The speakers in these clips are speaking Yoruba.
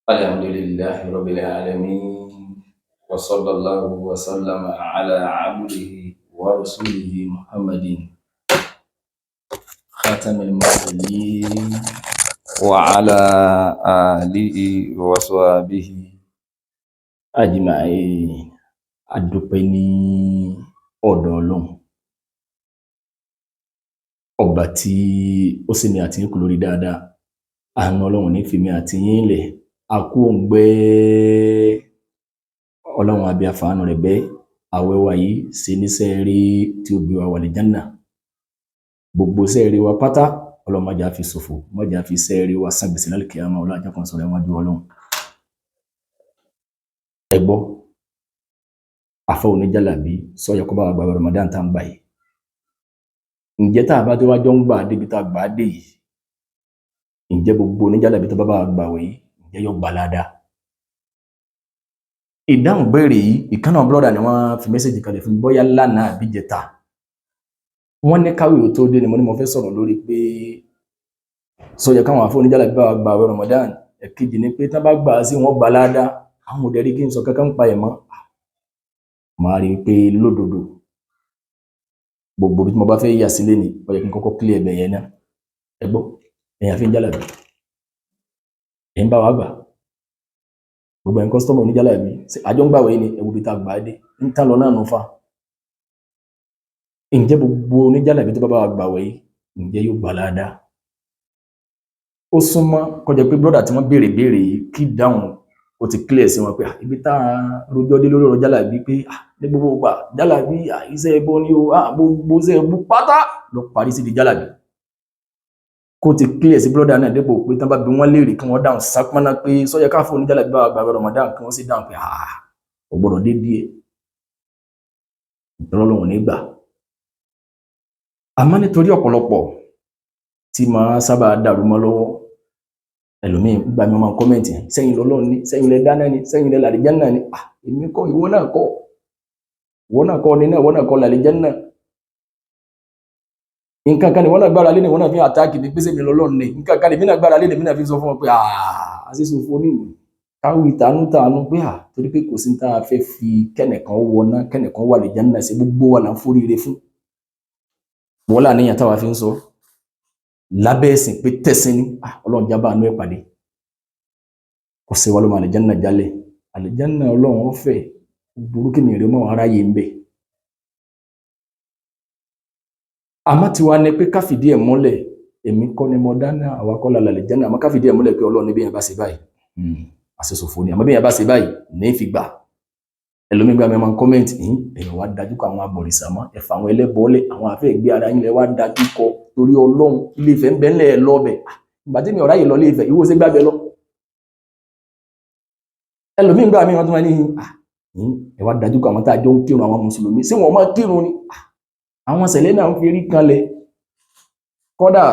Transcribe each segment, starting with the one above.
الحمد لله رب العالمين وصلى الله وسلم على عبده ورسوله محمد خاتم المرسلين وعلى آله وصحبه أجمعين. Adúpẹ́ ní ọ̀dọ̀ Ọlọ́run ọba tí ó sì ní àti yín kù lórí dáadáa. Àánú Ọlọ́run ní fìmí àti yín lẹ̀. Akóǹgbẹ Ọlọ́run àbí àfàánú rẹ̀ bẹ́ àwẹ̀ wa yìí ṣe níṣẹ́ rí tí ó bí wa wà lí Jánnà. Gbogbo iṣẹ́ rí wa pátá Ọlọ́run má jẹ́ á fi ṣòfò, má jẹ́ á fi iṣẹ́ rí wa san gbèsè lálùkìyámà ọlá àjọkàn sọ̀rọ̀ níwájú Ọlọ́run. Ẹ gbọ́, àfà oníjàlábí sọ yẹ kó bá wa gba Ramadan tá ń gbà yìí. Ǹjẹ́ tá a bá tí wá jọ ń gbà débi tá a gbà á dé yìí, ǹjẹ́ gbogbo oníjàlábí tó bá bá wa gbà wẹ̀ yìí ǹjẹ́ yóò gbà ládàá? Ìdáhùn béèrè yìí ìkànnà brọ́dà ni wọ́n fi mẹ́sẹ̀jì kalẹ̀ fún mi bóyá lánàá àbí jẹta. Wọ́n ní káwé ò tó dé ni mo ní mo fẹ́ sọ̀rọ̀ lórí pé sọ yẹ káwọn àfà oníjàlábí bá wa gbà wẹ̀ Ramadan. Ẹ̀kejì ni pé tá bá gbà á sí wọn gbà ládàá. Àwọn ò dẹ̀rí kí n sọ kankan pa ẹ̀ mọ́. Màá rí i pé lódodo gbogbo bí mo bá fẹ́ yà sílé ni ó yẹ kí n kọ́kọ́ clear ẹ̀bẹ̀ yẹn náà. Ẹ gbọ́, ẹ̀yin àfà oníjàlábí, ẹ̀ ń bá wa gbà. Gbogbo ẹ̀yin kọ́sítọ́mù oníjàlábí àjọ ń gbàwẹ̀ ni ẹ̀wù bí tá a gbà á dé ń tán lọ náà nù fa. Ǹjẹ́ gbogbo oníjàlábí tó bá bá wa gbàwẹ̀ yìí ǹjẹ́ yóò gbà ládàá? Ó súnmọ́ kó jẹ́ pé brọ́dà tí wọ́n béèrè yìí kí dáhùn ó ti clear sí wọn pé ibi tá a rojọ́ dé lórí ọ̀rọ̀ jàlábí pé ní gbogbo ìgbà jàlábí iṣẹ́ ẹbọ ni o, gbogbo iṣẹ́ ẹbọ pátá ló parí sí di jàlábí. Kó ti clear sí brọ́dà náà dépò pé tán bá bí wọ́n léèrè kí wọ́n dáhùn sápáná pé sọ yẹ káfà oníjàlábí bá wa gbà Ramadan kí wọ́n sì dáhùn pé ò gbọ́dọ̀ dé díẹ̀ Ọlọ́run ní gbà. Àmọ́ nítorí ọ̀pọ̀lọpọ̀ tí máa sábà dàrú mọ́ lọ́wọ́, ẹlòmíì gbà mí máa kọ́mẹ̀ntì sẹ́yìn lọ́lọ́run ní, sẹ́yìn lẹ dáná ní, sẹ́yìn lẹ làlìjánnà ní. Èmi kọ́, ìwọ náà kọ́ ni náà, ìwọ náà kọ́ làlìjánnà. Nǹkan kan ni wọ́n náà gbára lé ní wọ́n náà fi àtáàkì ní pé sẹ́mi lọ́lọ́run ní. Nǹkan kan ni mí náà gbára lé ní mí náà fi sọ fún wọn pé àṣìṣòfò ní káwí tàánú pé torí pé kò sí tá a fẹ́ fi kẹ́nìkan wọná kẹ́nìkan wà làlìjánnà sí gbogbo wa là ń foríire fún. Wọ́n là níyàn táwa fi ń sọ lábẹ́ ẹ̀sìn pé tẹ̀sìn ní Ọlọ́run jábà àánú ẹ̀ pàdé. Kò sí wa ló máa àlìjánnà jálẹ̀. Àlìjánnà Ọlọ́run ó fẹ́ burúkú mi rí mọ́ aráyé ń bẹ̀. Àmọ́ tí wá ní pé ká fìdí ẹ̀ múlẹ̀, èmi kọ́ ni mo dáná àwa kọ́ la làlìjánnà, àmọ́ ká fìdí ẹ̀ múlẹ̀ pé Ọlọ́run ní bí yẹn bá ṣe báyìí àṣìṣòfò ni, àmọ́ bí yẹn bá ṣe báyìí ní fi gbà. Ẹlòmíì gbà mí máa ń kọ́mẹ̀ntì èèyàn wá dájú kọ àwọn abọ̀rìṣà mọ́ ẹ̀fà àwọn ẹlẹ́bọ̀ọ́lẹ̀ àwọn àfẹ́ ìgbé ara yín lẹ wá dájú kọ torí Ọlọ́run Ilé Ifẹ̀ ń bẹ ńlẹ̀ lọ́bẹ̀. Ìgbà tí mi ọ̀rá yìí lọ Ilé Ifẹ̀ ìwọ ṣe gbàgbẹ́ lọ. Ẹlòmíì gbà mí wọn tún wá ní ẹ wá dájú kọ àwọn tá a jọ ń kírun àwọn mùsùlùmí sí wọn máa kírun ni. Àwọn sẹ̀lẹ̀ náà ń fi rí kanlẹ̀ kọ́dà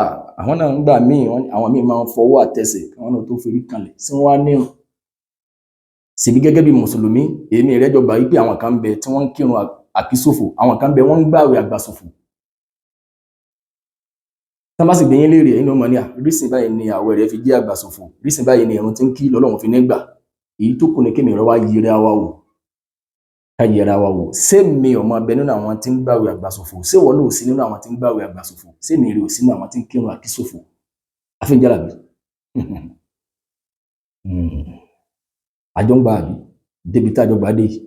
àwọn náà ń gbà míì àwọn míì máa ń fọwọ́ àtẹsẹ̀ àwọn náà tó fi rí kanlẹ̀ sí wọn wá nírun. Síbi gẹ́gẹ́ bí mùsùlùmí èmi ìrẹ́jọ gbà wípé àwọn kan bẹ tí wọ́n ń kírun àkísòfò, àwọn kan bẹ wọ́n ń gbààwẹ̀ àgbàsòfò. Tán bá sì gbé yín léèrè ẹ̀yin ọmọ ní rísìn báyìí ni àwẹ̀ rẹ̀ fi jẹ́ àgbàsòfò, rísìn báyìí ni ìrun tí ń kí lọ́lọ́run fi ní gbà. Èyí tó kù ní kí mi rọ wá yẹra wa wò, ká yẹra wa wò. Ṣé mi ọmọ abẹ nínú àwọn tí ń gbààwẹ̀ àgbàsòfò? Ṣé wọ́n náà ò sí nínú àwọn tí ń gbààwẹ̀ àgbàsòfò? Ṣé mi rí ò sí nínú àwọn tí ń kírun àkísòfò? Àfà oníjàlábí àjọ ń gbà àbí débi tá àjọ gbà dé yìí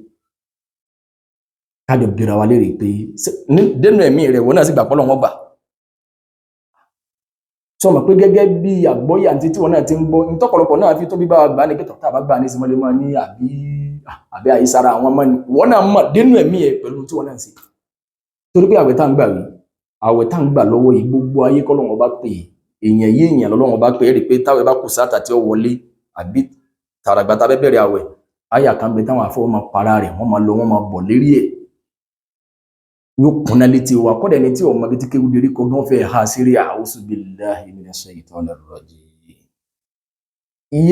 kájọ bira wa léèrè pé dénú ẹ̀mí rẹ̀ wọ́n náà sì gbà pọ́lọ̀ wọn gbà. Sọ ma pé gẹ́gẹ́ bí àgbọ́yé àti tí wọ́n náà ti ń gbọ́ ìtọ́pọ̀lọpọ̀ náà fi tó bí bá wa gbà ní pẹ́tọ̀ tá a bá gbà ní ìsinmọ́lé máa ní àbí àyísára àwọn ọmọ ni wọ́n náà mọ̀ dénú ẹ̀mí ẹ̀ pẹ̀lú tí wọ́n náà ń ṣe. Torí pé àwẹ̀ tá ń gbà wí àwẹ̀ tá ń gbà lọ́wọ́ yìí gbogbo ayé kọ́ lọ́wọ́ bá pè èèyàn yé èèyàn lọ́wọ́ bá pè é rí pé táwẹ̀ bá kù sáà tí ó wọlé àbí tààràgbà tá bẹ́ bẹ̀rẹ̀ àwẹ̀ àyà kan bẹ táwọn àfọwọ́ máa para rẹ̀ wọ́n máa lọ wọ́n máa bọ̀ lérí ẹ̀ yóò kúnná létí wa kọ́dà ẹni tí ọmọ bí tí kéwú dérí kó gán fẹ́ ha sírí a'udhu billahi minash shaitanir rajim.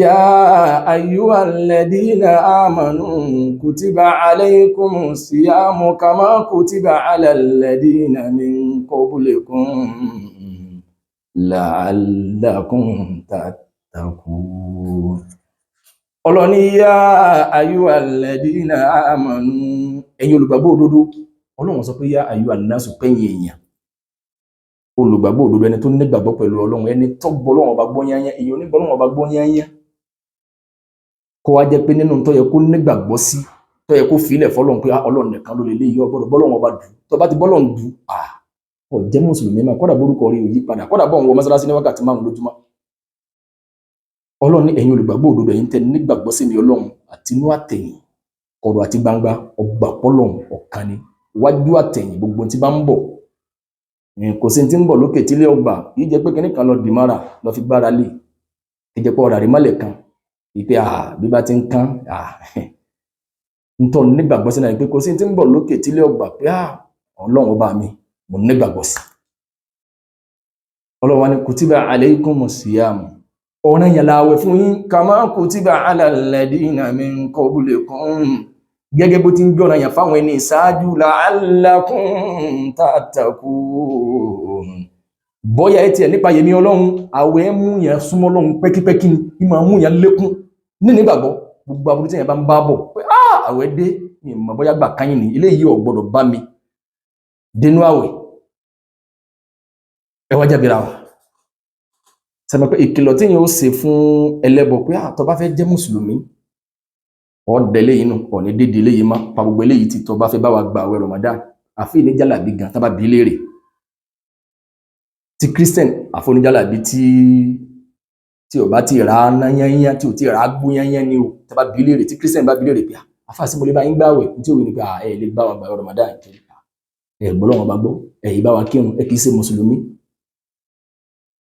Ya ayyuhal ladina amanu kutiba alaykumus siyamu kama kutiba alal ladina min qablikum la'allakum tattaqun. ọlọ́ni yá ayyuhalladhina amanu ẹ̀yin olùgbàgbọ́ òdodo ọlọ́run sọ pé yá ayyuhannasu pẹ́yìn èèyàn olùgbàgbọ́ òdodo ẹni tó nígbàgbọ́ pẹ̀lú ọlọ́run ẹni tó gbọ́ ọlọ́run ọba gbọ́ yányán èyí onígbọ́ ọlọ́run ọba gbọ́ yányán kó wá jẹ́ pé nínú tó yẹ kó nígbàgbọ́ sí tó yẹ kó filẹ̀ fọlọ́run pé ọlọ́run nìkan ló lè lé yọ gbọ́dọ̀ bọ́lọ́run ọba dù tó bá ti bọ́lọ́run dù ó jẹ́ mùsùlùmí máa kọ́dà borúkọ rí òyí padà kọ́dà bọ́ ń wọ mọ́sálásí ní wákàtí 5 lójúmọ́ ọlọ́run ní ẹ̀yin olùgbàgbọ́ òdodo ẹ̀yin tẹ́ nígbàgbọ́ sí mi ọlọ́run àti inú àtẹ̀yìn kọ̀rọ̀ àti gbangba ọgbà pọ́lọ́run ọ̀kan ni wájú àtẹ̀yìn gbogbo tí bá ń bọ̀ kò sí tí ń bọ̀ lókè tílé ọgbà yìí jẹ́ pé kíní kan lọ dì mára lọ fi gbára lé kí jẹ́ pé ọ̀rà rí mọ́lẹ̀ kan ìpè bí bá ti ń kán ntọ́ nígbàgbọ́ sí náà pé kò sí tí ń bọ̀ lókè tílé ọgbà pé ọlọ́run ọba mi mo nígbàgbọ́ sí ọlọ́run wa ní kutiba alaykumus siyam ọ̀ràn yẹn láwẹ̀ fún yín kama kutiba ala alladina min qablikum gẹ́gẹ́ bó ti ń gbọ́nà yẹn fáwọn ẹni ìsáájú la'allakum tattaqun bọ́yá ẹ tiẹ̀ nípa yẹmí ọlọ́run àwẹ̀ mú yẹn súnmọ́ ọlọ́run pẹ́kípẹ́kí ni ìmọ̀ mú yẹn lékún ní nígbàgbọ́ gbogbo aburú tí yẹn bá ń bá bọ̀ pé àwẹ̀ dé ìmọ̀ bọ́yá gbà káyìn ní ilé yìí ò gbọ́dọ̀ bá mi dénú àwẹ̀ ẹ wá jẹ́bìra wa sẹ́mi pé ìkìlọ̀ tí yẹn ó ṣe fún ẹlẹ́bọ pé tó bá fẹ́ jẹ́ mùsùlùmí ọ̀dẹ̀lẹ̀ yìí nù ọ̀ní dédé léyìí má pa gbogbo eléyìí tí tó bá fẹ́ bá wa gba àwẹ̀ Ramadan àfi ní jálàbí gan tábà bí léèrè ti Christian àfọ̀ní jálàbí tí ò bá ti rà á ná yányán tí ò ti rà á gbó yányán ni o tábà bí léèrè tí Christian bá bí léèrè pé àfàsí mo lè bá yín gbààwẹ̀ tí òwe ni pé ẹ lè bá wa gba àwẹ̀ Ramadan kiri ẹ gbọ́ lọ́wọ́ bá gbọ́ ẹ̀yìn bá wa kírun ẹ kì í ṣe mùsùlùmí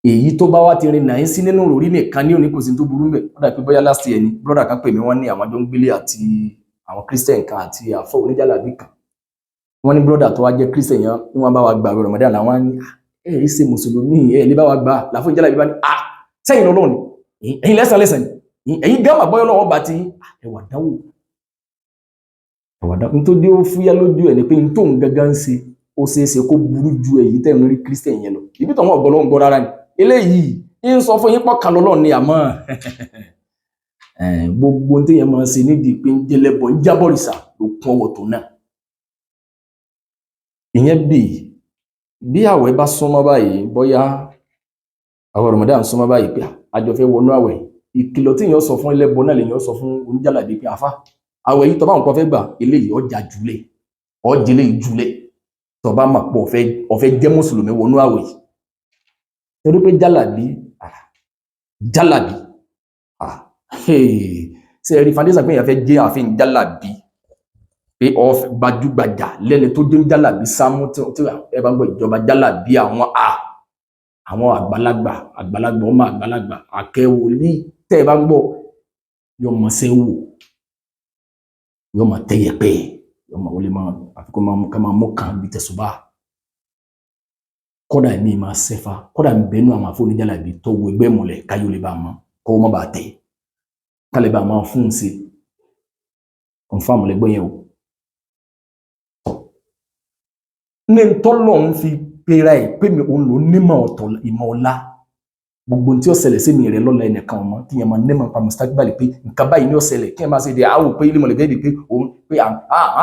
èyí tó bá wá ti rin náà sí nínú orí nìkan ní òní kò sí tó burú mbẹ ó dà pé bóyá last year ni brother kan pè mí wọ́n ní àwọn jọ ń gbélé àti àwọn Christian kan àti àfọ oníjàlábí kan wọ́n ní brother tó wá jẹ́ Christian yẹn ní wọ́n bá wa gba Ramadan làwọn á ní ẹ ṣe mùsùlùmí ẹ lè bá wa gbà láfọ oníjàlábí bá ní sẹ́yìn Ọlọ́run ni ẹ̀yin lẹ́sàn ni ẹ̀yin gámà bọ́yọ́ lọ́wọ́ bá ti ẹwà dáwò nítorí ó fúyá lójú ẹ̀ ni pé n tó ń gangan ṣe ó ṣeé ṣe kó burú ju èyí tẹ̀ ń rí Christian yẹn lọ ibi tó wọn ọ̀gbọ́n ló ń gbọ́ rárá ni eléyìí ń sọ fún yín pọ̀kan lọ́lọ́ ni àmọ́ gbogbo tí yẹn máa ṣe nídìí pé ń jẹlẹ́bọ̀ ń jábọ̀rìṣà ló kún ọwọ́ tó náà ìyẹn bí àwẹ̀ bá súnmọ́ báyìí bóyá àwẹ̀ Ramadan súnmọ́ báyìí pé àjọ fẹ́ wọnú àwẹ̀ ìkìlọ̀ tí yẹn sọ fún ẹlẹ́bọ náà lèyàn sọ fún oníjàlàbí pé àfà àwẹ̀ yìí tó bá nǹkan fẹ́ gbà eléyìí ọjà jùlẹ̀ ọjẹlẹ̀ jùlẹ̀ tó bá mà pọ̀ ọ̀fẹ́ jẹ́ mùsùlùmí wọnú àwẹ̀ yìí torí pé jálàbí ṣe rí fàndésà pé èèyàn fẹ́ jẹ́ àfin jálàbí pé gbajúgbajà lẹ́ni tó jẹ́ jálàbí sámú tí ẹ bá gbọ́ ìjọba jálàbí àwọn àgbàlagbà ọmọ àgbàlagbà akẹ́wò ní tẹ́ ẹ bá gbọ́ yóò mọ̀ ṣe wò yóò mọ̀ tẹ́yẹpẹ́ yóò mọ̀ wọlé máa àfikún máa mú kan bí tẹ̀sùbá kódà ní máa ṣẹfa kódà ń bẹnu àwọn afọ oníjàlábí tó wo ẹgbẹ́ mọ́lẹ̀ káyọ̀ lè bá mọ́ kó wọ́n bá tẹ̀ kálẹ̀ bá máa fún un sí kọ̀ǹfàmù lẹ́gbẹ́ yẹn o. ní tọ́lọ̀ ń fi pera ẹ̀ pé mi òun ló nímọ̀ ọ̀tọ̀ ìmọ̀ ọ̀la gbogbo tí ó ṣẹlẹ̀ sí mi rẹ̀ lọ́la ẹnìkan ọmọ kí yẹn máa nímọ̀ pa mustaqbal pé nǹkan báyìí ni ó ṣẹlẹ̀ kí yẹn máa ṣe de àwò pé ilé mọ̀lẹ́gẹ́ pé òun pé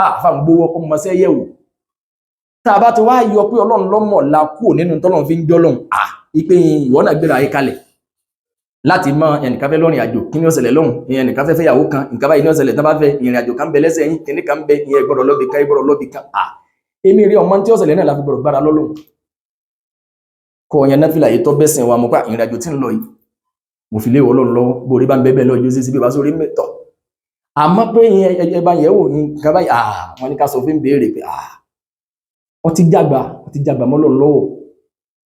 àfàǹ gbówó ọmọ máa ṣe yẹ̀ wò tá a bá ti wá yọ pé Ọlọ́run lọ́mọ̀ la kúrò nínú tọ́lọ́run fi ń jọ́lọ́run ìpè ìwọ náà gbéra ayé kalẹ̀ láti mọ ẹnìkan fẹ́ lọ́rìn àjò kí ni ó ṣẹlẹ̀ lọ́hùn ẹnìkan fẹ́ fẹ́yàwó kan nǹkan báyìí ni ó ṣẹlẹ̀ tán bá fẹ́ ìrìn àjò kan bẹ lẹ́sẹ̀ yín kíní kan bẹ ìyẹn gbọ́dọ̀ lọ́bì kan gbọ́dọ̀ lọ́bì kan èmi rí ọmọ tí ó ṣẹlẹ̀ náà la fi gbọ́dọ̀ gbára lọ́lọ́hùn kọ ọyàn náfìlà yìí tó bẹ́sìn wa mo pa ìrìn àjò tí ń lọ yìí mo fi lé Ọlọ́run lọ́wọ́ borí bá ń bẹ́ẹ̀ lọ́jọ́ sí bí bá sórí mẹ́tọ̀ àmọ́ pé ìyẹn bá yẹ̀wò nǹkan báyìí wọn ní ká sọ fún béèrè pé wọ́n ti jágbà mọ́ Ọlọ́run lọ́wọ́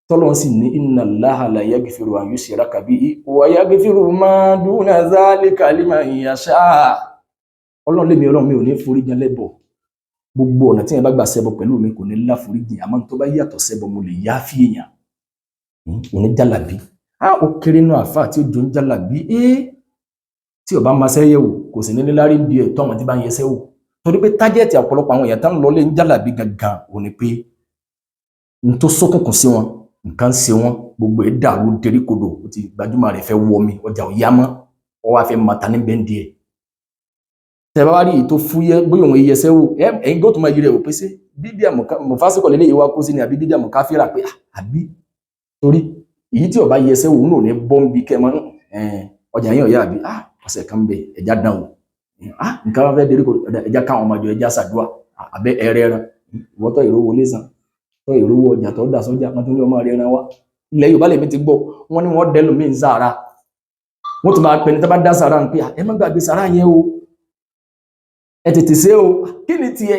tọ́lọ́run sì ní inna Allaha la yaghfiru an yushraka bihi wa yaghfiru ma duna zalika liman yasha Ọlọ́run lèmi Ọlọ́run mi ò ní forí jìn lẹ́bọ gbogbo ọ̀nà tí yẹn bá gbà ṣẹbọ pẹ̀lú mi kò ní láforí jìn àmọ́ tó bá yàtọ̀ ṣẹbọ mo lè yá fi èèyàn òní jálàbí ó kéré náà àfáà tí ó jọ ń jálàbí tí ò bá máa ṣẹ́yẹ̀ wò kò sì ní níláárí bí ẹ̀ tó àwọn tí bá ń yẹsẹ́ wò torí pé tájẹ́ẹ̀tì ọ̀pọ̀lọpọ̀ àwọn èèyàn tán lọ lé ń jálàbí gangan ò ní pé n tó ṣókùnkùn sí wọn nǹkan ṣe wọn gbogbo ẹ̀ dàrú deríkodò ó ti gbajúmọ̀ rẹ̀ fẹ́ wọ mi ọjà ò yá mọ́ ọ wá fẹ́ mọta ní bẹ́ńdì ẹ̀ tẹ́ bá wá rí tó fúyẹ́ bóyá òun yẹsẹ́ wò ẹ̀yin go tó máa yí rẹ̀ wò pé sí bídíà mọ̀fásíkọ̀ lélẹ̀ ìwà kó sí ni àbí bídíà mọ̀káfíra pé àbí torí èyí tí ọba yẹsẹ́ wò ń lò ní bọ́m̀bì kẹmọ́ ọjà yẹn ọ̀yá àbí ọ̀sẹ̀ kan bẹ ẹja dán wò nǹkan wọn fẹ́ dérí kò ẹja káwọn ọmọdé ẹja ṣàdúrà àbẹ ẹrẹ ẹran ìwọ́tọ̀ ìrówó lẹ́sàn tọ́ ìrówó ọjà tó dà sọ́jà wọn tún ní ọmọ rẹ ẹran wá ilẹ̀ Yorùbá lèmi ti gbọ́ wọn ni wọ́n dẹ́lu mí ń sára wọ́n tún máa pẹ́ ní tó bá dá sára ń pé ẹ má gbàgbé sára yẹn o ẹ tètè ṣe o kí ni tiẹ̀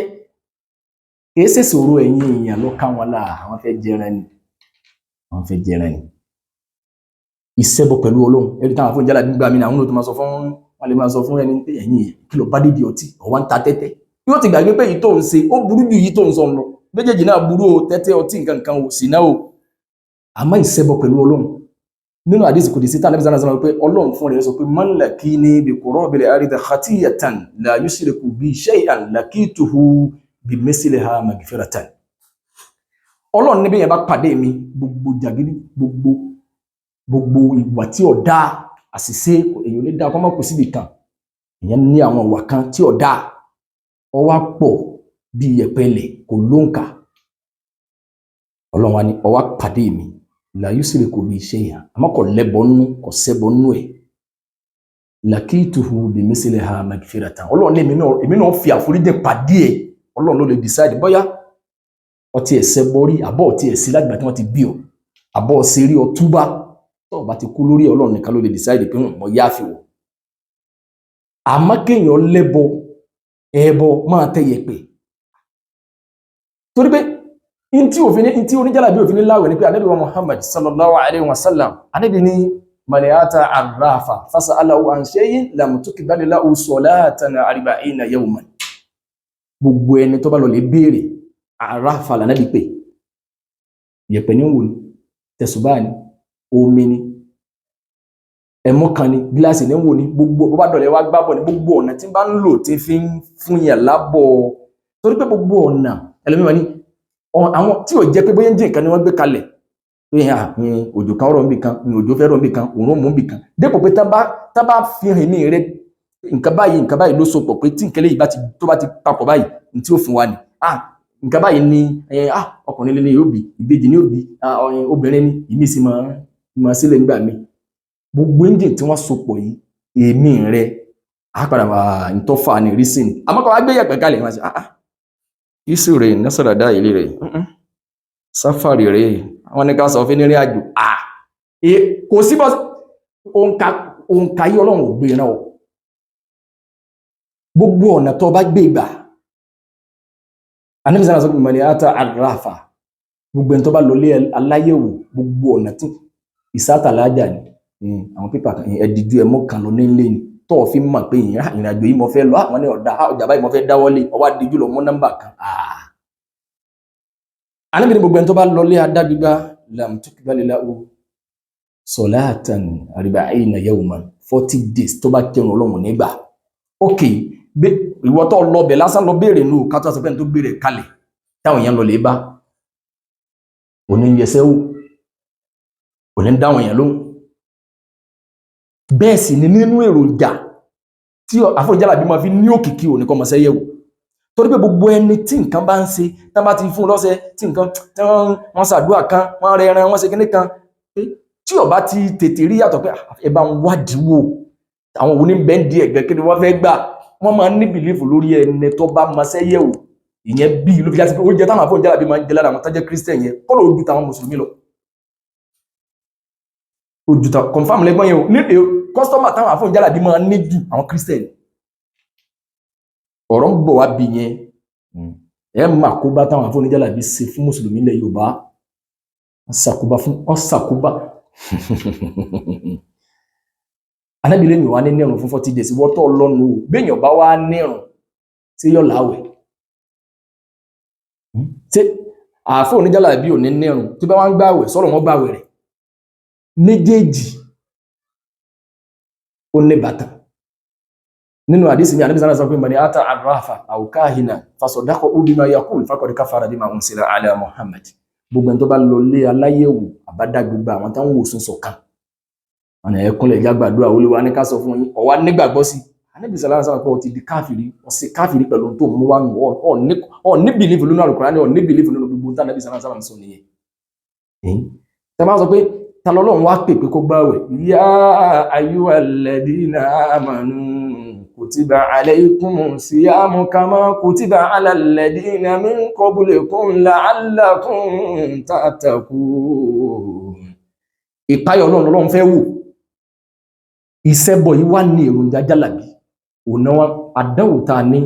kìí ṣe sọ̀rọ̀ ẹ̀yin èèyàn ló ká wọn láà àwọn fẹ́ jẹran ni àwọn fẹ́ jẹran ni ìṣẹ́bọ pẹ̀lú Ọlọ́run ẹ̀rí táwọn fún Jalabi gbà mí náà àwọn tó máa sọ fún wọn lè máa sọ fún ẹni pé ẹ̀yin kí ló bá dídì ọtí ọwọ́ ń ta tẹ́tẹ́ yóò ti gbàgbé pé èyí tó ń ṣe ó burú ju èyí tó ń sọ lọ méjèèjì náà burú o tẹ́tẹ́ ọtí nǹkan kan ò sì náà o àmọ́ ìṣẹ́bọ pẹ̀lú Ọlọ́run nínú àdìsí kò dì sí tàn lẹ́bí sọ pé Ọlọ́run fún rẹ̀ sọ pé man lakini bi qurabil ardi khatiyatan la yushriku bi shay'an lakituhu bi misliha maghfiratan Ọlọ́run níbi yẹn bá pàdé mi gbogbo jàgídí gbogbo ìwà tí ó dá àṣìṣe èyàn lè dá ọkọ̀ mọ́ kò síbì kan èyàn ní àwọn ìwà kan tí ó dá ó wá pọ̀ bí yẹpẹlẹ̀ kò lóǹkà Ọlọ́run wa ni ó wá pàdé mi la yushriku bi shay'an àmọ́ kò lẹ́bọnú kò sẹ́bọnú ẹ̀ lakituhu bi misliha maghfiratan Ọlọ́run ní èmi náà fi àforíjì pàdé ẹ̀ Ọlọ́run ló lè decide bóyá ọtí ẹ̀sẹ̀ borí àbọ̀ ọtí ẹ̀sí lágbà tí wọ́n ti bí ọ àbọ̀ ọ̀sẹ̀ rí ọtúbá tó bá ti kú lórí Ọlọ́run nìkan ló lè decide pé mo yá fi wọ̀ àmọ́ kéèyàn lẹ́bọ ẹbọ máa tẹ̀yẹ̀ pé torí pé ntí oníjàlábí òfin ní láwẹ̀ ní pé Ànábì wa Muhammad sallallahu alaihi wasallam Ànábì ní man ata arrafa fasa'alahu an shay'in lam tuqbal lahu salatan 40 yawman gbogbo ẹni tó bá lọ lè béèrè àráfà lànàbí pé yẹ̀pẹ̀ ní wò ní tẹ̀sùbá ní omi ní ẹmọ́ kan ní gíláàsì ní wò ní gbogbo bó bá dọ̀lẹ̀ wá gbábọ̀ ní gbogbo ọ̀nà tí bá ń lò tí fi ń fún yẹn lábọ̀ torí pé gbogbo ọ̀nà ẹlẹ́mìíràn ní àwọn tí ò jẹ́ pé bóyá ń dín nǹkan ni wọ́n gbé kalẹ̀ pé òjò kan rọ̀ níbì kan òjò fẹ́ rọ̀ níbì kan òun mú níbì kan dépò pé tá bá fi hàn ní rẹ nǹkan báyìí ló sopọ̀ pé tí nǹkan lẹ́yìn tó bá ti papọ̀ báyìí ní tí ó fún wa ni nǹkan báyìí ni ọkùnrin lé ní yóò bí ìbejì ní òbí obìnrin ní ìmí sí máa sílẹ̀ nígbà míì gbogbo engine tí wọ́n sopọ̀ yìí èémí rẹ̀ àpàdà wà nítọ́fà ní rísìn àmọ́kọ̀ wá gbé yẹ̀pẹ̀ kalẹ̀ wọ́n sí isu rẹ̀ násàràdá ilé rẹ̀ sáfàrí rẹ̀ wọ́n ní ká sọ fún nírin àjò kò sí bọ́ òǹkà yí Ọlọ́run ò gbé náà gbogbo ọ̀nà tó bá gbé ìgbà Ànábì sallallahu alaihi wasallam man ata arrafa gbogbo ẹni tó bá lọlé aláyẹ̀wò gbogbo ọ̀nà tí ìsátàlájà ni àwọn pípà kan ẹ̀dìjú ẹmọ́ kan lọ nílé ni tó fi mọ̀ pé ìrìnàjò yìí mo fẹ́ lọ àwọn ní ọ̀dá ọjà báyìí mo fẹ́ dáwọ́lé ọwá díjú lọ mọ́ nọ́mbà kan Ànábì ní gbogbo ẹni tó bá lọlé adágbígbá lam tuqbal lahu salatan 40 yawman 40 days tó bá kírun Ọlọ́run nígbà ìwọ tó lọ bẹ̀ lásán lọ béèrè nù ká tó sọ pé tó béèrè kalẹ̀ táwọn èèyàn lọ lè bá òní yẹsẹ́ wò òní dáwọn èèyàn lóhùn bẹ́ẹ̀ sì ni nínú èròjà tí àfọ̀jálàbí máa fi ní òkìkí òní kọ́ mọ̀sẹ́ yẹ̀wò torí pé gbogbo ẹni tí nǹkan bá ń ṣe tán bá ti fún lọ́sẹ̀ tí nǹkan tí wọ́n ṣàdúrà kan wọ́n rẹ ẹran wọ́n ṣe kíní kan tí ó bá ti tètè rí yàtọ̀ pé ẹ bá ń wádìí wò àwọn òní bẹ́ẹ̀ di ẹ̀gbẹ́ kí ni wọ́n fẹ́ gbà wọ́n máa ń ní bìlífù lórí ẹni tó bá mọ̀sẹ́ yẹ̀wò ìyẹn bí ló fi já sí pé oúnjẹ táwọn àfọ̀jálàbí máa ń jẹ lára àwọn tájẹ́ Christian yẹn kọ́ ló ojú táwọn mùsùlùmí lọ ojú ta confam lẹ́gbọ́n yẹn o ní kọ́sítọ́mà táwọn àfọ̀jálàbí máa ń ní jù àwọn Christian ọ̀rọ̀ ń bọ̀ wá bí yẹn ẹ máa kó bá táwọn àfọ̀jálàbí ṣe fún mùsùlùmí ilẹ̀ Yorùbá ọ̀sàkóbá anábìlẹ̀ mi wá ní nírun fún 40 days wọ́tọ̀ lọ́nu o béèyàn bá wá nírun tí yọ láwẹ̀ tí àfọ̀jálàbí ò ní nírun tí bá wá ń gbàwẹ̀ sọ̀rọ̀ wọn gbàwẹ̀ rẹ̀ méjèèjì ó ní bàtà nínú àdísì ní àdísì náà pé mani ata arrafa aw kahina fasadaqa bima yaqul faqad kafara bima unsila ala Muhammad gbogbo ẹni tó bá lọ lé aláyẹ̀wò àbádá gbogbo àwọn táwọn wò sún sọ̀kan ọ̀nà ẹ̀kúnlẹ̀ jágbàdúrà olúwa ní ká sọ fún yín ọ̀wá nígbàgbọ́ sí Ànábì sallallahu alaihi wasallam ó ti di káfìrí ó ṣe káfìrí pẹ̀lú tó mú wá nù ó ní believe nínú Al-Qur'ani ó ní believe nínú gbogbo tá Ànábì sallallahu alaihi wasallam sọ nìyẹn tá bá sọ pé ta lọ́lọ́run wá pè pé kó gbààwẹ̀ ya ayyuhalladhina amanu kutiba alaykumus siyamu kama kutiba alal ladina min qablikum la'allakum tattaqun. Ìpáyọ̀ Ọlọ́run fẹ́ wò ìṣẹ́bọ̀ yìí wà ní èròjà jálàbí ọ̀nà àdánwò tá ní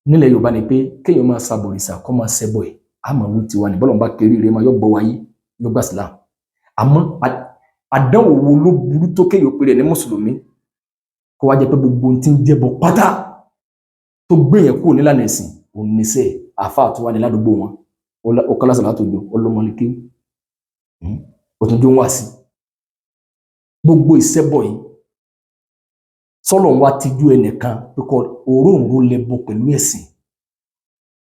nílẹ̀ Yorùbá ni pé kéèyàn máa ṣàbòrìṣà kó máa ṣẹbọ̀ ẹ̀ àmọ́ wí tiwa ní bọ́lọ̀ bá kéré rẹ̀ máa yọ gbọ́ wáyé yọ gbà sílá àmọ́ àdánwò wo ló burú tó kéèyàn pé rẹ̀ ní mùsùlùmí kó wá jẹ́ pé gbogbo tí ń jẹ́bọ pátá tó gbé yẹn kúrò nílànà ẹ̀sìn òun ní sẹ́ àfáà tó wà ní ládùúgbò wọn ó kọ́lá sàlá tó jọ ọlọ́mọlékè ó tún jó wá sí gbogbo ìṣẹ́bọ̀ yìí sọ́lọ̀ ń wá tijú ẹnìkan pípọ̀ òróǹro lè bọ pẹ̀lú ẹ̀sìn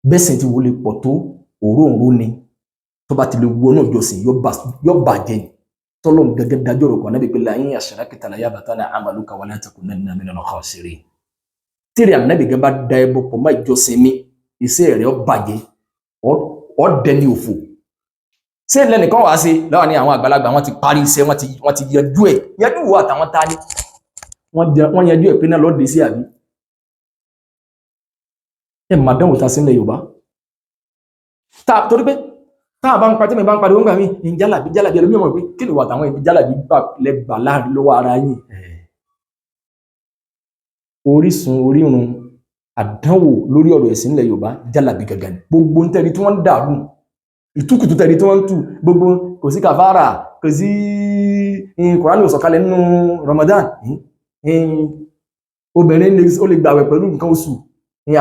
bẹ́sìn tí wọ́n lè pọ̀ tó òróǹro ni tó bá ti lè wọ náà jọsìn yọ bàjẹ́ ni tọ́lọ̀ ń gẹ́gẹ́ dájọ́ rẹ̀ kan náà pé láyín ashrakta la yahbatanna amaluka wa la takunanna minal khasirin tíri ànábì gẹ́gẹ́ bá da ẹbọ pọ̀ má ìjọsìn mi iṣẹ́ rẹ̀ ọ bàjẹ́ ọ dẹni òfò ṣé lẹ́nìkan wá sí láwọn ní àwọn àgbàlagbà wọn ti parí iṣẹ́ wọn ti yanjú ẹ̀ yanjú wo àtàwọn tá ní wọ́n yanjú ẹ̀ pé náà lọ́dẹ sí àbí ẹ̀ máa dánwò ta sílẹ̀ Yorùbá torí pé táà bá ń pa tí mi bá ń pariwo ń gbà mí jálàbí ẹlòmí ọmọ pé kí ni wà táwọn ibi jálàbí lẹ́gbà láàrin lọ́wọ́ ara yìí orísun orírun àdánwò lórí ọ̀rọ̀ ẹ̀sìn ilẹ̀ Yorùbá jálàbí gẹ́gẹ́ ni gbogbo ń tẹ́rí tí wọ́n ń dàrú ìtúkùtù tẹ́rí tí wọ́n ń tù gbogbo kò sí kàfàrà kò sí Kùránì ò sọ̀kalẹ̀ nínú Ramadan obìnrin ó lè gbàwẹ̀ pẹ̀lú nǹkan oṣù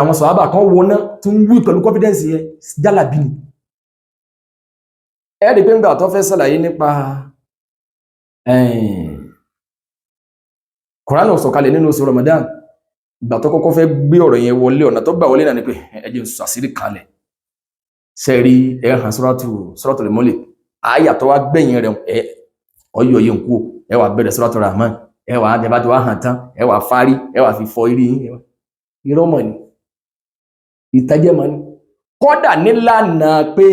àwọn sọ̀hábà kan wọná tí ń wí pẹ̀lú confidence yẹn jálàbí ni ẹ̀rí pé ńgbà tó fẹ́ sàlàyé nípa Kùránì ó sọ̀kalẹ̀ nínú oṣù Ramadan ìgbà tó kọ́kọ́ fẹ́ gbé ọ̀rọ̀ yẹn wọlé ọ̀nà tó gbà wọlé náà ni pé ẹjẹ́ sàṣírí kalẹ̀ sẹ́rí ẹ̀hàn Suratul Mulk àyà tó wá gbẹ̀yìn rẹ̀ ọyọ̀ yẹn kú ẹ wá bẹ̀rẹ̀ Suratul Rahman ẹ wá jẹba tó wá hàn tán ẹ wá fárí ẹ wá fi fọ irí irọ́ mọ̀ ni ìtajẹ́ mọ̀ ni kọ́dà nílànà pé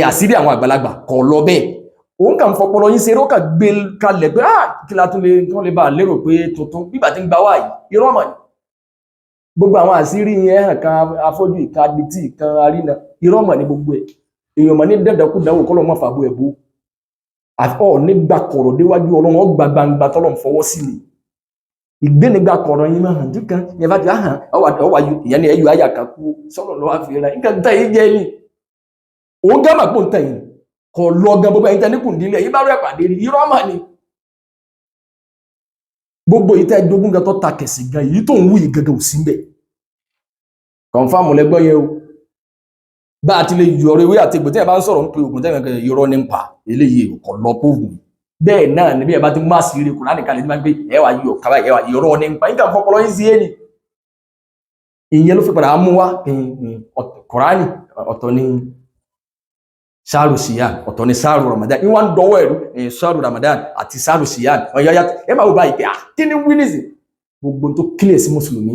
àṣírí àwọn àgbàlagbà kọ̀ lọ bẹ́ẹ̀ òun kàn fọpọlọ yín ṣeré ó kà gbé kalẹ̀ pé kí la tún lè bá lérò pé tuntun bíbà tí ń gbà wáyìí irọ́ mọ̀ ni gbogbo àwọn àṣírí yẹn hàn kan afọ́jú ìka adití ìkan arínà irọ́ mọ̀ ni gbogbo ẹ̀ èèyàn mọ̀ ní dẹ́dẹ̀kú dáwò kọ́lọ̀ mọ́ fàbú ẹ̀bú ọ̀ nígbà kọ̀rọ̀ déwájú Ọlọ́run ọgbà gbangba tọ́lọ̀ ń fọwọ́ sí ni ìgbénigbà kọ̀rọ̀ yín máa hàn dúkan yẹn bá ti hàn ọwà ìyẹn ni ẹyọ ayà kan kú sọ́rọ̀ lọ́wọ́ fi ra nǹkan tẹ̀ yín jẹ́ yín òun gẹ́mà pò ń tẹ̀ yín kọ̀ lọ gan gbogbo ẹ̀yin tẹ́ ní kùndílẹ̀ yín bá rẹ̀ pàdé rí irọ́ mà ni gbogbo ìtẹ́ ìjogún gan tó ta kẹ̀sì gan yìí tó ń wú ìgẹ̀gẹ̀ ò sí mbẹ̀ kọ̀nfàmù lẹ́gbọ́ yẹn o bá a ti lè yọ ọ̀rọ̀ ìwé àti ìgbò tí ẹ bá ń sọ̀rọ̀ ń pe ògùn tẹ́lẹ̀ irọ́ ní ń pa eléyìí kọ̀ lọ póògùn bẹ́ẹ̀ náà níbi ẹ bá ti má sí rí Kùránì kalẹ̀ ní máa ń gbé ẹwà yọ kàbá ẹwà irọ́ ní ń pa nígbà fọpọlọ yín sí ẹni ìyẹn ló fi padà mú wá Kùránì ọ̀tọ̀ ní sáàrù síyàn ọ̀tọ̀ ní sáàrù Ramadan ní wọ́n dọwọ́ ẹ̀rú sáàrù Ramadan àti sáàrù síyàn wọ́n yá ẹ máa wò báyìí pé kí ni wínísì gbogbo tó kílẹ̀ sí mùsùlùmí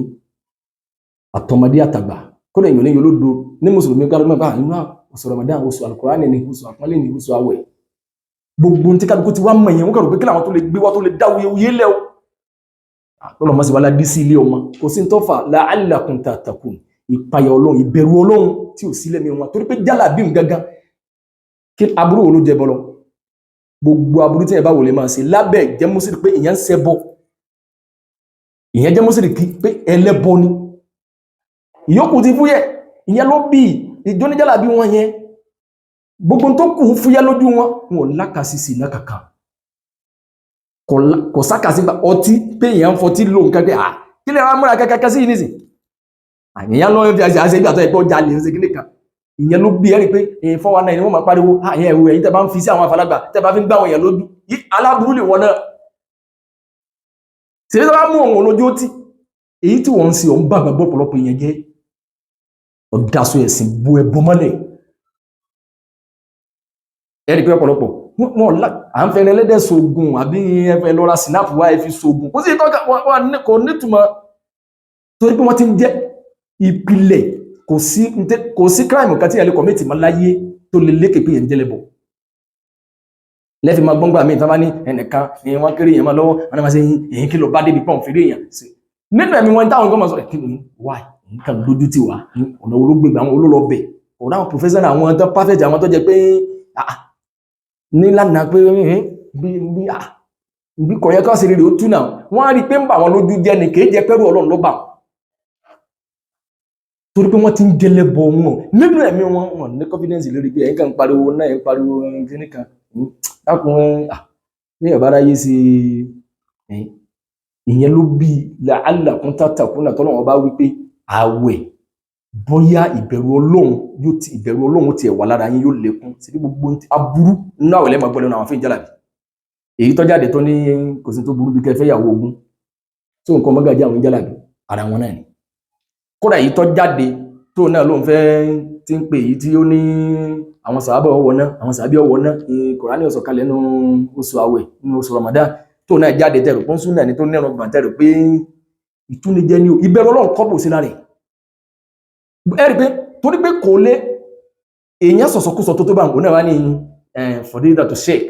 àtọmọdé àtàgbà kó lè yàn ní yolódo ní mùsùlùmí gbárùmọ́ bá inú oṣù Ramadan oṣù Al-Qur'ani ní oṣù àpọ́nlé ní oṣù àwẹ̀ gbogbo tí kálukú ti wá mọ̀ yẹn wọ́n kàrò pé kí làwọn tó lè gbé wá tó lè dá wuyewuye lẹ́ o lọ́lọ́ mọ́ sí wá ládí sí ilé ọmọ kò sí tó fà la'allakum tattaqun ìpayà Ọlọ́run ìbẹ̀rù Ọlọ́run tí ò sí lẹ́mí wọn torí pé jálàbí gangan kí aburú wo ló jẹ bọ́lọ gbogbo aburú tí ẹ bá wò lè máa ṣe lábẹ́ jẹ́ mùsùlùmí pé ìyẹn ń ṣẹbọ ìyẹn jẹ́ mùsùlùmí pé ẹlẹ́bọ ni ìyókù ti fúyẹ́ ìyẹn ló bí ìjóníjálàbí wọn yẹn gbogbo tó kù fúyẹ́ lójú wọn lákàsí sí iná kankan kò sákàsí ọtí pé èèyàn fọtí lò nǹkan pé kí lè ra múra kankan sí ìnísìn àyíyàn lọ́wọ́ fi àṣẹ ìgbà tó ẹ̀pọ̀ jalè ń ṣe kílé kan ìyẹn ló bí ẹ̀rí pé 419 ni wọ́n máa pariwo àyẹ̀ ẹ̀wù ẹ̀yìn tẹ́ bá ń fi sí àwọn àfàlágbà tẹ́ bá fi ń gbá àwọn èèyàn lójú aláburú lè wọ́n náà ṣe tó bá mú òun lójú ó tí èyí tí wọ́n ń ṣe òun bàbá bọ́ ọ̀pọ̀lọpọ̀ èèyàn jẹ́ ọ̀dásọ ẹ̀sìn bu ẹbọ mọ́lẹ̀ ẹ̀rí pé ọ̀pọ̀lọpọ̀ wọn à ń fẹ́rẹ̀ lẹ́dẹ̀ sógun àbí ẹfẹ́ lọ́ra sinap wá ẹfi sógun kò sí ìtọ́ka kò nítumọ̀ torí pé wọ́n ti ń jẹ́ ìpìlẹ̀ kò sí crime kan tí yẹn lè commit mọ́ láyé tó lè lékè pé yẹn jẹ́lẹ̀bọ̀ lẹ́fì máa gbọ́ngbà míì tán bá ní ẹnìkan èèyàn wọ́n kéré èèyàn máa lọ́wọ́ wọn máa ṣe èyí kí lọ bá débi pọ́n fèrè èèyàn sí nínú ẹ̀mí wọn táwọn gọ́mọ̀ sọ kí ni why nǹkan lójú ti wà ọ̀nà olóògbé àwọn olólọ́bẹ̀ ọ̀rọ̀ àwọn professor àwọn tó perfect àwọn tó jẹ pé nílànà pé bí kọ̀yẹ́ ká sí rere ó tú náà wọ́n á rí pé ń bà wọn lójú jẹ́ ni kìí jẹ pẹ́rù Ọlọ́run ló bà wọn torí pé wọ́n ti ń jẹlẹ́bọ wọn nínú ẹ̀mí wọn ní confidence lórí pé ẹ̀yìn kan pariwo náà ẹ̀ pariwo kíníkan dákùnrin ní ẹ̀bára yé sí ìyẹn ló bí la'allakum tattaquna tọ́lọ́wọ́n bá wípé àwẹ̀ bóyá ìbẹ̀rù Ọlọ́run ti ẹ̀wà lára yín yóò lékún sí gbogbo aburú nínú àwẹ̀ lẹ́mọ̀ gbọ́lẹ̀ àwọn fíìn jálàbí èyí tó jáde tó ní kò sí tó burú bí kẹfẹ́ ìyàwó ogun tó nǹkan mọ́gàjí àwọn jálàbí ara wọn náà ni kódà èyí tó jáde tó náà ló ń fẹ́ tí ń pè èyí tí ó ní àwọn sàábà ọwọ́ náà àwọn sàábí ọwọ́ náà Kùránì ó sọ̀kalẹ̀ nínú oṣù àwẹ̀ nínú oṣù Ramadan tó náà jáde tẹ̀rù pọ́n súnà ní tó ní ẹ̀rọ gbọ̀n tẹ̀rù pé ìtúnijẹ́ ní ìbẹ̀rù Ọlọ́run kọ́bù sí lára ẹ̀rí pé torí pé kò lé èèyàn sọ̀sọ̀kúsọ tó bá ń gbóná wá ní fọ̀dídà tó sheik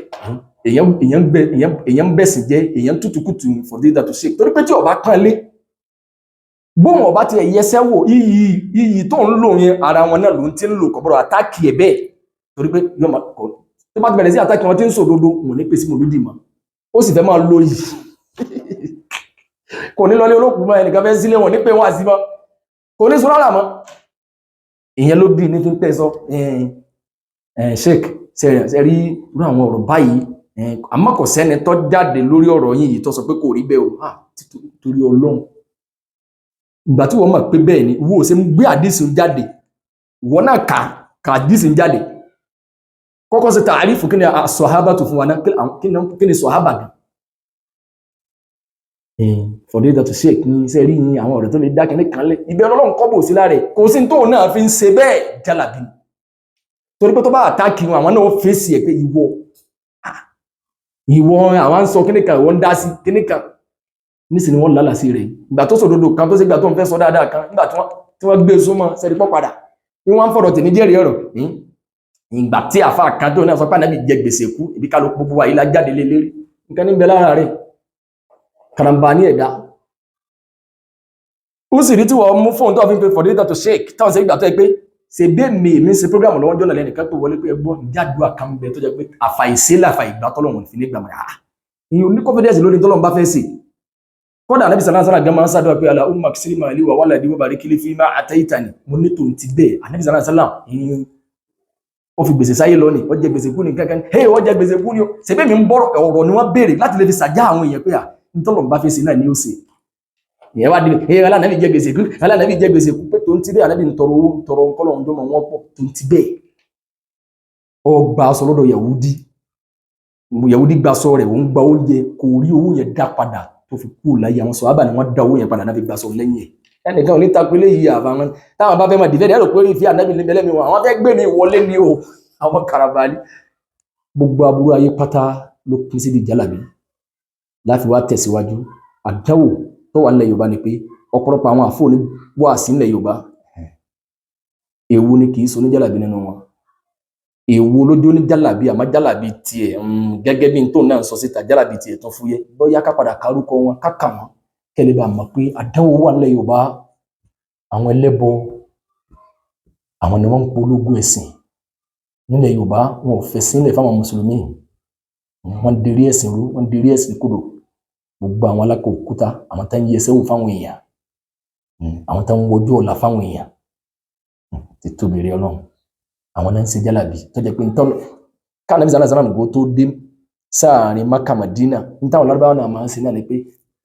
èèyàn bẹ̀sì jẹ́ èèyàn tútùkùtù fọ̀dídà tó sheik torí pé tí ọba kan lé bóun ọba ti ẹ̀yẹsẹ́ wò iyì tó ń lò yẹn ara wọn náà ló ń ti ń lò kọ̀bọ̀rọ̀ àtàkì ẹ̀ bẹ́ẹ̀ torí pé tó bá ti bẹ̀rẹ̀ sí àtàkì wọn tí ń sòdodo wọn ní pèsè mòlúdì mọ́ ó sì fẹ́ máa lo yìí kò ní lọlé olókùn mọ́ ẹnìkan fẹ́ sílé wọn ní pé wọ́n àti mọ́ kò ní sọ́rọ̀ àmọ́ ìyẹn ló bí ní fi ń pẹ́ sọ sheik sẹ́rí irú àwọn ọ̀rọ̀ báyìí àmọ́ kò sẹ́ni tó jáde lórí ọ̀rọ̀ yìí tó sọ pé kò rí bẹ́ẹ̀ o torí Ọlọ́run ìgbà tí wọ́n mọ̀ pé bẹ́ẹ̀ ni wo ṣe ń gbé àdísì jáde wọ́n náà ka àdísì jáde kọ́kọ́ sí tààrífù kí ni sọ̀hábà tó fún wa náà kí ni sọ̀hábà gan fọ̀dídà tó sheik ní iṣẹ́ rí ní àwọn ọ̀rẹ́ tó lè dákẹ́ ní kanlẹ̀ ìbẹ̀rù Ọlọ́run kọ́bò sí láre kò sí tó náà fi ń ṣe bẹ́ẹ̀ jálàbí torí pé tó bá àtàkì wọn àwọn náà fèsì ẹ̀ pé ìwọ àwọn ń sọ kíníkan ìwọ ń dá sí kíníkan nísìn ni wọ́n lálà sí rẹ̀ ìgbà tó sòdodo kan tó sì gbà tó ń fẹ́ sọ dáadáa kan nígbà tí wọ́n gbé súnmọ́ sẹ́rí pọ́ padà ní wọ́n ń fọ̀rọ̀ tèmi jẹ́rìí ọ̀rọ̀ ìgbà tí àfa kan tó náà sọ pé Ànábì jẹ gbèsè kú ibi ká ló gbogbo wa yìí la jáde lé lérí nǹkan ní bẹ lára rẹ̀ karamba ní ẹ̀dá ó sì rí tí wọ́n mú fóun tó fi ń pe fọ̀dídà tó sheik táwọn sẹ́yìn gbà tó ẹ pé ṣe bẹ́ẹ̀ mi ṣe program lọ́wọ́ jọ́nà lẹ́nìkan pé wọlé pé ẹgbọ́n ìjádùá kan bẹ tó jẹ́ pé àfàìsílẹ̀ àfàìgbà tọ́lọ́run fi nígbà mọ̀ ìyẹn ní confidence lórí tọ́lọ́run bá fẹ́ sí kódà Ànábì sallallahu alaihi wasallam gan máa ń sàdúrà pé Allahumma ksiri mali wa waladi wa barik li fima ataitani mo ní tòun ti bẹ́ẹ̀ Ànábì sallallahu alaihi wasallam ó fi gbèsè sáyé lọ́nìí ó jẹ gbèsè kú ní kankan ó jẹ gbèsè kú ní o ṣe bẹ́ẹ̀ mi ń bọ́rọ̀ ọ̀rọ̀ ni wọ́n béèrè láti lè fi sàjá àwọn èèyàn pé ntọ́lọ̀ bá fẹ́ sí náà ni ó sì ìyẹn wá dé Ànábì jẹ gbèsè kú Ànábì jẹ gbèsè kú pé tó ń ti bẹ́ẹ̀ Ànábì ń tọrọ owó ń tọrọ kọ́lọ̀ ń dọ́mọ wọn pọ̀ tó ń ti bẹ́ẹ̀ ó gba aṣọ lọ́dọ̀ Yahudi gba aṣọ rẹ̀ ó ń gba oúnjẹ kò rí owó yẹn dá padà tó fi kú láyé àwọn sọ̀hábà ni wọ́n dá owó yẹn padà Ànábì gba aṣọ lẹ́yìn ẹ̀ ẹnìkan ò ní takò eléyìí àfàwọn táwọn bá fẹ́ máa dìfẹ́ ẹ̀rọ pé ìfẹ́ Ànábì lè mẹ́lẹ́mi wọn àwọn fẹ́ gbé mi wọlé ni o àwọn karabali gbogbo aburú ayé pátá ló pín sí di jálàbí láti wá tẹ̀síwájú àdánwò tó wà nílẹ̀ Yorùbá ni pé ọ̀pọ̀lọpọ̀ àwọn àfóòní wà sí nílẹ̀ Yorùbá èwo ni kì í so ní jálàbí nínú wọn èwo lójó ní jálàbí àmọ́ jálàbí tiẹ̀ gẹ́gẹ́ bí n tó náà sọ síta jálàbí tiẹ̀ tó fúyẹ́ bóyá ká padà kárúkọ wọn káka wọn kẹlẹ́ bá mọ̀ pé àdánwò wà nílẹ̀ Yorùbá àwọn ẹlẹ́bọ àwọn ni wọ́n ń polówó ẹ̀sìn nílẹ̀ Yorùbá wọn ò fẹ́ sílẹ̀ fáwọn mùsùlùmí wọ́n dirí ẹ̀sìn rú wọ́n dirí ẹ̀sìn kodò gbogbo àwọn alákòókúta àwọn tá ń yẹsẹ́ wò fáwọn èèyàn àwọn tá ń wojú ọ̀la fáwọn èèyàn ti tóbi rí Ọlọ́run àwọn náà ń ṣe jálàbí tó jẹ́ pé ń tọ́lọ̀ káànábì sàlá sàlám gbó tó dé sáàrin Mákà Mádínà ń táwọn lárúbáwá náà máa ń ṣe náà ni pé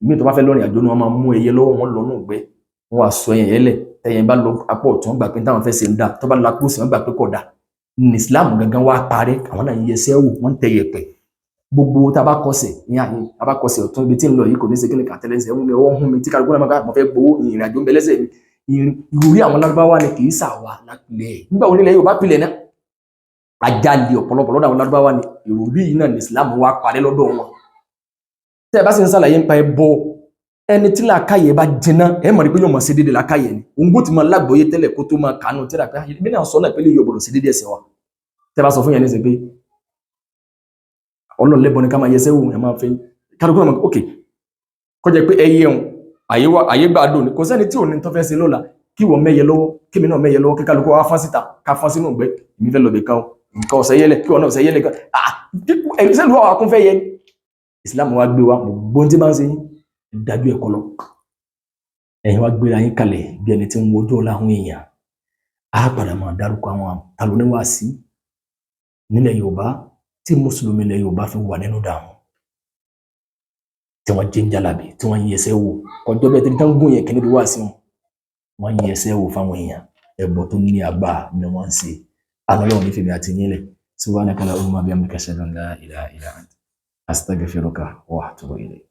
ìgbé tó bá fẹ́ lọ́rìn àjò ni wọ́n máa mú ẹyẹ lọ́wọ́ wọn lọ́nà ògbẹ́ wọn wá sọ ẹyẹ lẹ̀ tẹ̀yìn bá lọ apọ̀ ọ̀tún gbà pé táwọn fẹ́ ṣe ń dà tó bá lọ apọ̀ òsì wọn gbà pé kò dà ní Islam gangan wá parẹ́ àwọn náà ń yẹsẹ́ wò wọ́n ń tẹ yẹ̀pẹ̀ gbogbo tá a bá kọsẹ̀ ní àyè a bá kọsẹ̀ ọ̀tún ibi tí ń lọ yìí kò ní ṣe kíni kàtẹ́lẹ́sẹ̀ ẹ̀hún mi ọwọ́ hún mi tí kálukú náà máa fẹ́ gbowó ìrìn àjò ń bẹ lẹ́sẹ̀ mi ìròrí àwọn lárúbáwá ni kì í sàwà lápilẹ̀ nígbà wo nílẹ̀ Yorùbá pilẹ̀ náà àjálì ọ̀pọ̀lọpọ̀ lọ́dọ̀ àwọn Lárúbáwá ni ìròrí yìí náà ní Islam wá parí lọ́dọ̀ wọn. Tẹ́ ẹ bá sì ń ṣàlàyé nípa ẹbọ ẹni tí làákàyè bá jiná ẹ mọ̀ ní pé yóò mọ̀ sí dédé làákàyè ni òun bó ti máa lágbóyé tẹ́lẹ̀ kó tó máa kàánú tíra pé bí náà sọ náà pé lè yọ gbọdọ̀ sí dédé ẹ̀sìn wa. Tẹ́ ẹ bá sọ fún yẹn ní sẹ pé Ọlọ́run lẹ́bọ ni ká máa yẹsẹ́ wò ẹ máa fẹ́ kálukú náà ok kọjá pé ẹyẹ òun àyè gbà dùn ni kò sẹ́ni tí ò ní tó fẹ́ ṣe lọ́la kí wọ́n mẹ́yẹ lọ́wọ́ kí mi náà mẹ́yẹ lọ́wọ́ kí kálukú wá fọ́n síta ká fọ́n sínú ìgbẹ́ èmi fẹ́ lọ bẹ̀ kan nǹkan ọ̀sẹ̀ yẹlẹ̀ kí wọ́n náà ọ̀sẹ̀ yẹlẹ̀ kan ẹ̀rí sẹ́ni wà kún fẹ́ yẹ Islam wa gbé wa gbogbo tí bá ń ṣe dájú ẹ̀kọ́ lọ ẹ̀yin wá gbéra yín kalẹ̀ bí ẹni tí ń wojú ọ̀la àwọn èèyàn á padà máa dárúkọ àwọn talóníwàásí nílẹ̀ Yorùbá tí mùsùlùmí ilẹ̀ Yorùbá fi wà nínú dààmú tí wọ́n jẹ́ ń jalabi tí wọ́n yí ẹsẹ̀ wò kọjọ́ bẹ́ẹ̀ tí wọ́n gún yẹn kí ní bí wá sí wọn yí ẹsẹ̀ wò fáwọn èèyàn ẹbọ tó ní àgbà ni wọ́n ń ṣe Ọlọ́run ní fèmí àti nílẹ̀ subhanaka allahumma bihamdika ashhadu an la ilaha illa anta astaghfiruka wa atubu ilayk.